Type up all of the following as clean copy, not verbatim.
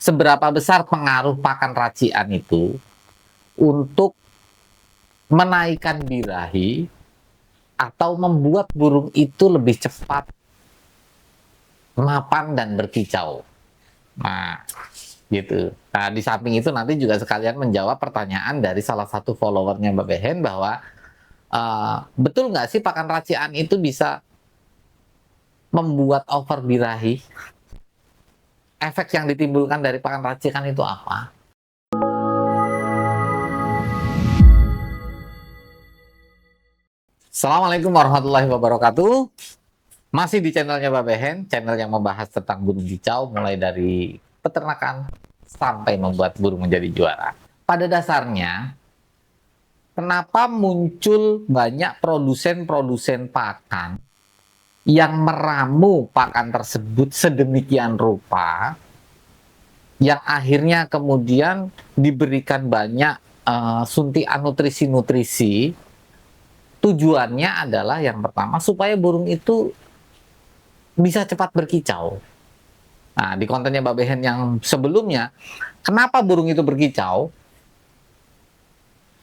seberapa besar pengaruh pakan racian itu untuk menaikkan birahi atau membuat burung itu lebih cepat mapan dan berkicau. Nah, gitu. Nah, di samping itu nanti juga sekalian menjawab pertanyaan dari salah satu followernya Mbak Behen bahwa betul nggak sih pakan racian itu bisa membuat over birahi? Efek yang ditimbulkan dari pakan racikan itu apa? Assalamualaikum warahmatullahi wabarakatuh. Masih di channelnya Mbak Behen, channel yang membahas tentang burung kicau mulai dari peternakan sampai membuat burung menjadi juara. Pada dasarnya, kenapa muncul banyak produsen-produsen pakan yang meramu pakan tersebut sedemikian rupa, yang akhirnya kemudian diberikan banyak suntikan nutrisi-nutrisi. Tujuannya adalah yang pertama supaya burung itu bisa cepat berkicau. Nah, di kontennya Mbak Behen yang sebelumnya, kenapa burung itu berkicau?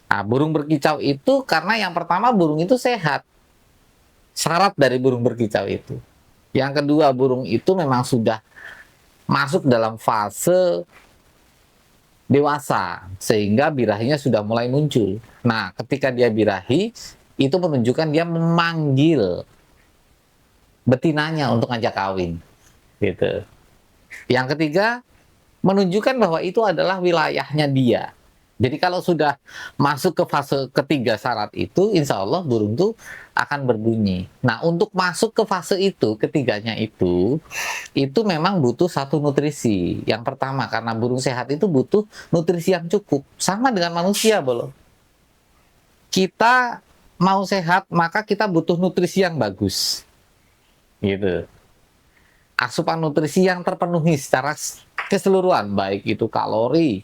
Nah, burung berkicau itu karena yang pertama burung itu sehat. Syarat dari burung berkicau itu. Yang kedua, burung itu memang sudah masuk dalam fase dewasa, sehingga birahinya sudah mulai muncul. Nah, ketika dia birahi, itu menunjukkan dia memanggil betinanya untuk ngajak kawin. Gitu. Yang ketiga, menunjukkan bahwa itu adalah wilayahnya dia. Jadi kalau sudah masuk ke fase ketiga syarat itu, insya Allah burung itu akan berbunyi. Nah, untuk masuk ke fase itu, ketiganya itu memang butuh satu nutrisi. Yang pertama, karena burung sehat itu butuh nutrisi yang cukup. Sama dengan manusia, belum. Kita mau sehat, maka kita butuh nutrisi yang bagus. Gitu. Asupan nutrisi yang terpenuhi secara keseluruhan, baik itu kalori,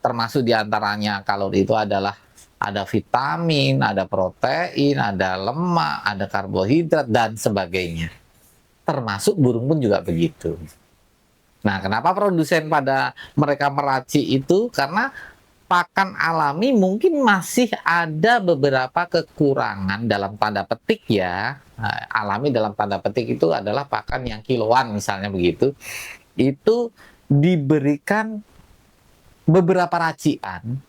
termasuk diantaranya kalori itu adalah ada vitamin, ada protein, ada lemak, ada karbohidrat, dan sebagainya. Termasuk burung pun juga begitu. Nah, kenapa produsen pada mereka meraci itu? Karena pakan alami mungkin masih ada beberapa kekurangan dalam tanda petik ya. Nah, alami dalam tanda petik itu adalah pakan yang kiloan misalnya begitu. Itu diberikan beberapa racian,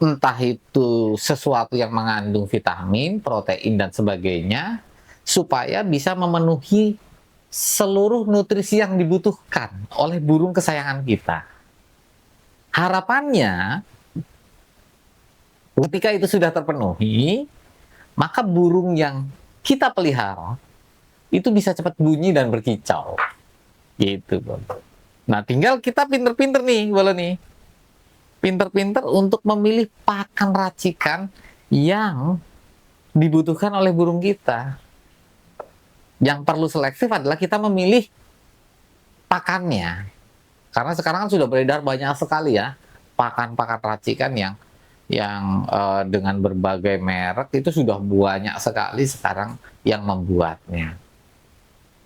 entah itu sesuatu yang mengandung vitamin, protein, dan sebagainya, supaya bisa memenuhi seluruh nutrisi yang dibutuhkan oleh burung kesayangan kita. Harapannya, ketika itu sudah terpenuhi, maka burung yang kita pelihara itu bisa cepat bunyi dan berkicau. Gitu, Bang. Nah, tinggal kita pinter-pinter nih, boleh nih. Pinter-pinter untuk memilih pakan racikan yang dibutuhkan oleh burung kita. Yang perlu selektif adalah kita memilih pakannya. Karena sekarang kan sudah beredar banyak sekali ya pakan-pakan racikan yang dengan berbagai merek itu sudah banyak sekali sekarang yang membuatnya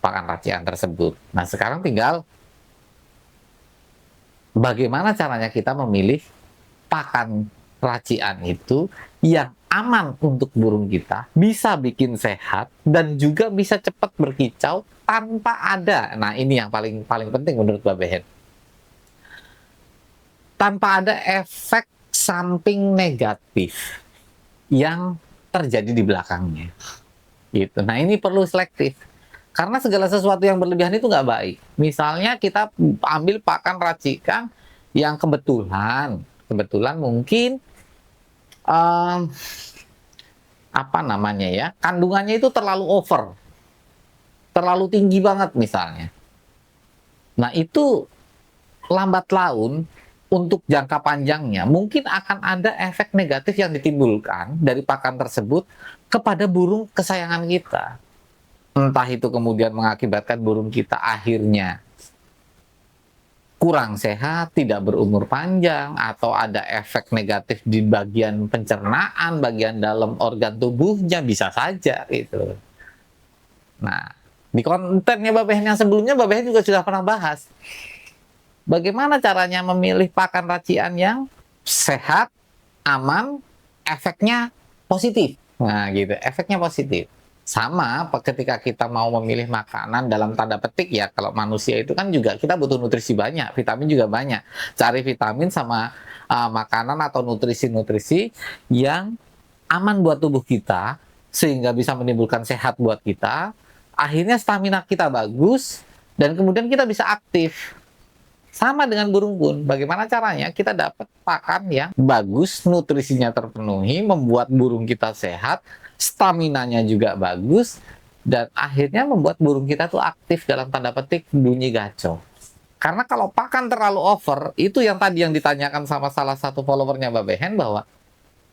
pakan racikan tersebut. Nah, sekarang tinggal bagaimana caranya kita memilih pakan racian itu yang aman untuk burung kita, bisa bikin sehat dan juga bisa cepat berkicau tanpa ada. Nah, ini yang paling penting menurut Mbak Behen. Tanpa ada efek samping negatif yang terjadi di belakangnya. Gitu. Nah, ini perlu selektif. Karena segala sesuatu yang berlebihan itu nggak baik. Misalnya kita ambil pakan racikan yang kebetulan mungkin apa namanya ya, kandungannya itu terlalu over, terlalu tinggi banget misalnya. Nah, itu lambat laun untuk jangka panjangnya mungkin akan ada efek negatif yang ditimbulkan dari pakan tersebut kepada burung kesayangan kita. Entah itu kemudian mengakibatkan burung kita akhirnya kurang sehat, tidak berumur panjang, atau ada efek negatif di bagian pencernaan, bagian dalam organ tubuhnya, bisa saja gitu. Nah, Di kontennya Babehen yang sebelumnya, Babehen juga sudah pernah bahas. Bagaimana caranya memilih pakan racian yang sehat, aman, efeknya positif. Nah, gitu, efeknya positif. Sama ketika kita mau memilih makanan dalam tanda petik ya, kalau manusia itu kan juga kita butuh nutrisi banyak, vitamin juga banyak. Cari vitamin sama makanan atau nutrisi-nutrisi yang aman buat tubuh kita, sehingga bisa menimbulkan sehat buat kita, akhirnya stamina kita bagus, dan kemudian kita bisa aktif. Sama dengan burung pun, bagaimana caranya kita dapat pakan yang bagus, nutrisinya terpenuhi, membuat burung kita sehat, staminanya juga bagus, dan akhirnya membuat burung kita tuh aktif dalam tanda petik bunyi gacor. Karena kalau pakan terlalu over, itu yang tadi yang ditanyakan sama salah satu followernya Babehen, bahwa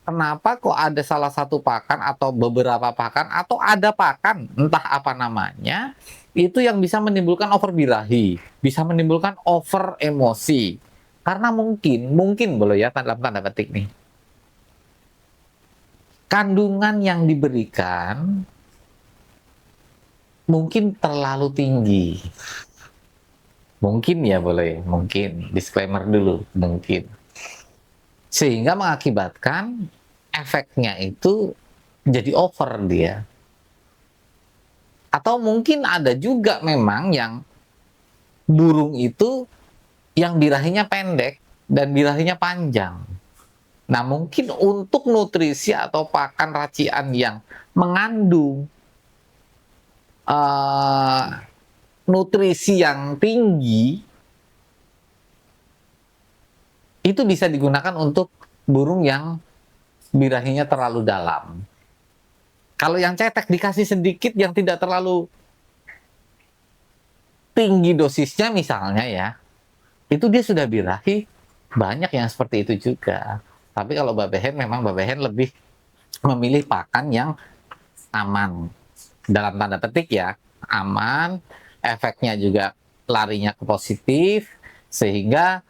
kenapa kok ada salah satu pakan atau beberapa pakan atau ada pakan, entah apa namanya, itu yang bisa menimbulkan over birahi, bisa menimbulkan over emosi. Karena mungkin boleh ya dalam tanda petik nih, kandungan yang diberikan mungkin terlalu tinggi. Mungkin ya boleh, mungkin. Disclaimer dulu, mungkin. Sehingga mengakibatkan efeknya itu jadi over dia. Atau mungkin ada juga memang yang burung itu yang birahinya pendek dan birahinya panjang. Nah, mungkin untuk nutrisi atau pakan racian yang mengandung nutrisi yang tinggi, itu bisa digunakan untuk burung yang birahinya terlalu dalam. Kalau yang cetek dikasih sedikit yang tidak terlalu tinggi dosisnya misalnya ya, itu dia sudah birahi, banyak yang seperti itu juga. Tapi kalau Babehen, memang Babehen lebih memilih pakan yang aman. Dalam tanda petik ya, aman, efeknya juga larinya ke positif, sehingga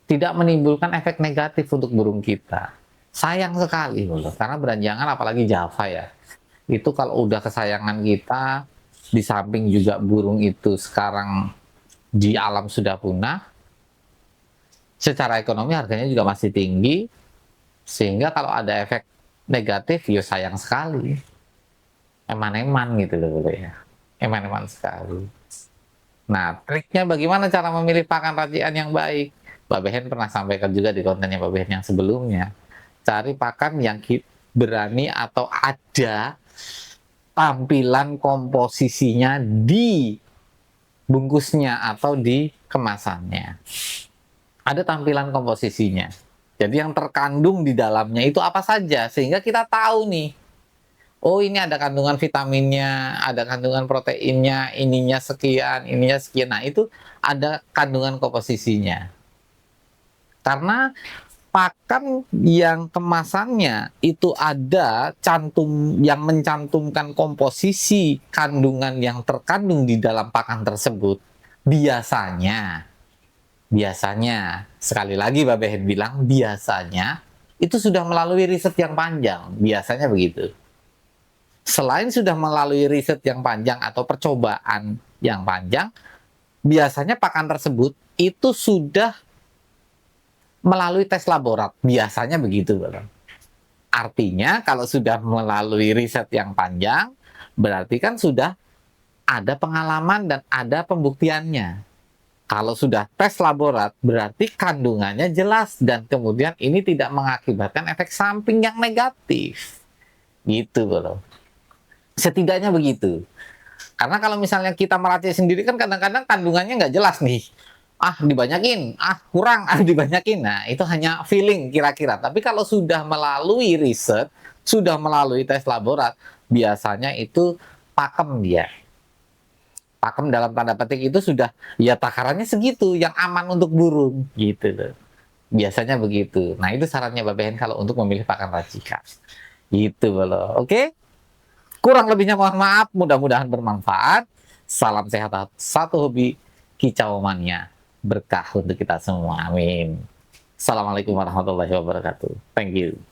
tidak menimbulkan efek negatif untuk burung kita. Sayang sekali loh, karena beranjangan apalagi Java ya. Itu kalau udah kesayangan kita, di samping juga burung itu sekarang di alam sudah punah, secara ekonomi harganya juga masih tinggi, sehingga kalau ada efek negatif, ya sayang sekali. Eman-eman gitu loh ya. Eman-eman sekali. Nah, triknya bagaimana cara memilih pakan racian yang baik? Babehen pernah sampaikan juga di kontennya Babehen yang sebelumnya. Cari pakan yang berani atau ada tampilan komposisinya di bungkusnya atau di kemasannya. Ada tampilan komposisinya. Jadi yang terkandung di dalamnya itu apa saja, sehingga kita tahu nih, oh ini ada kandungan vitaminnya, ada kandungan proteinnya, ininya sekian, ininya sekian. Nah itu ada kandungan komposisinya. Karena pakan yang kemasannya itu ada cantum yang mencantumkan komposisi kandungan yang terkandung di dalam pakan tersebut, biasanya sekali lagi Babehen bilang biasanya itu sudah melalui riset yang panjang, biasanya begitu. Selain sudah melalui riset yang panjang atau percobaan yang panjang, biasanya pakan tersebut itu sudah melalui tes laborat, biasanya begitu. Artinya kalau sudah melalui riset yang panjang, berarti kan sudah ada pengalaman dan ada pembuktiannya. Kalau sudah tes laborat, berarti kandungannya jelas dan kemudian ini tidak mengakibatkan efek samping yang negatif. Gitu loh. Setidaknya begitu. Karena kalau misalnya kita meracik sendiri kan kadang-kadang kandungannya nggak jelas nih. Dibanyakin, kurang, dibanyakin. Nah, itu hanya feeling kira-kira. Tapi kalau sudah melalui riset, sudah melalui tes laborat, biasanya itu pakem dia. Pakem dalam tanda petik itu sudah, ya takarannya segitu, yang aman untuk burung, gitu loh. Biasanya begitu. Nah, itu sarannya Babehen kalau untuk memilih pakan racikan. Gitu loh, oke? Kurang lebihnya mohon maaf, mudah-mudahan bermanfaat. Salam sehat, satu hobi, kicau mania. Berkah untuk kita semua. Amin. Assalamualaikum warahmatullahi wabarakatuh. Thank you.